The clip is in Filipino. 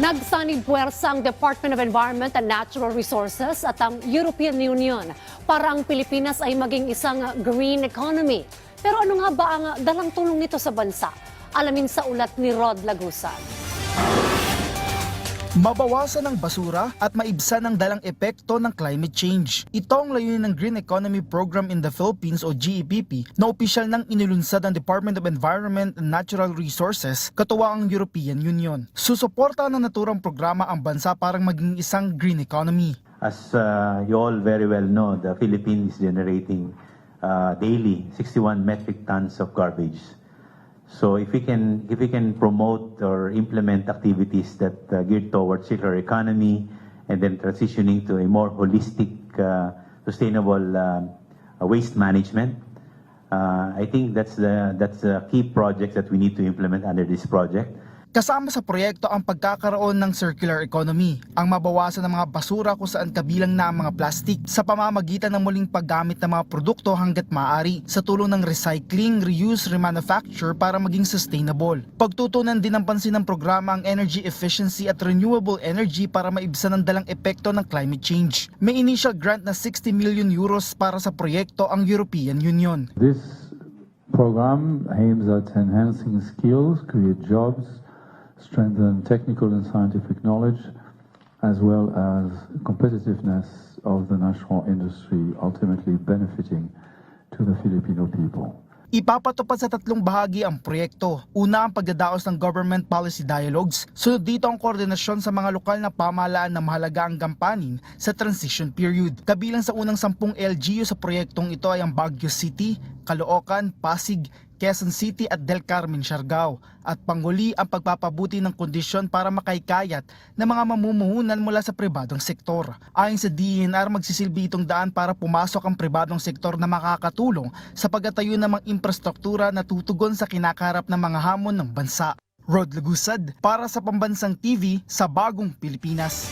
Nagsanib-puwersa ang Department of Environment and Natural Resources at ang European Union para ang Pilipinas ay maging isang green economy. Pero ano nga ba ang dalang tulong nito sa bansa? Alamin sa ulat ni Rod Lagusan. Mabawasan ang basura at maibsan ang dalang epekto ng climate change. Ito ang layunin ng Green Economy Program in the Philippines o GEPP na opisyal nang inilunsad ng Department of Environment and Natural Resources katuwa ang European Union. Susuporta ng naturang programa ang bansa para maging isang green economy. As you all very well know, the Philippines is generating daily 61 metric tons of garbage. So if we can promote or implement activities that geared towards circular economy and then transitioning to a more holistic, sustainable waste management, I think that's the key project that we need to implement under this project. Kasama sa proyekto ang pagkakaroon ng circular economy, ang mabawasan ng mga basura kung saan kabilang na ang mga plastic sa pamamagitan ng muling paggamit ng mga produkto hanggat maaari sa tulong ng recycling, reuse, remanufacture para maging sustainable. Pagtutunan din ng pansin ng programa ang energy efficiency at renewable energy para maibsan ang dalang epekto ng climate change. May initial grant na 60 million euros para sa proyekto ang European Union. This program aims at enhancing skills, create jobs, strengthen technical and scientific knowledge, as well as competitiveness of the national industry, ultimately benefiting to the Filipino people. Ipapatupad sa tatlong bahagi ang proyekto. Una ang pagdadaos ng government policy dialogues. Sunod dito ang koordinasyon sa mga lokal na pamahalaan na mahalaga ang gampanin sa transition period. Kabilang sa unang 10 LGU sa proyektong ito ay ang Baguio City, Caloocan, Pasig, Quezon City at Del Carmen, Siargao. At panghuli ang pagpapabuti ng kondisyon para makaikayat ng mga mamumuhunan mula sa pribadong sektor. Ayon sa DENR, magsisilbi itong daan para pumasok ang pribadong sektor na makakatulong sa pagtatayo ng mga infrastruktura na tutugon sa kinakaharap ng mga hamon ng bansa. Rod Lagusad para sa Pambansang TV sa Bagong Pilipinas.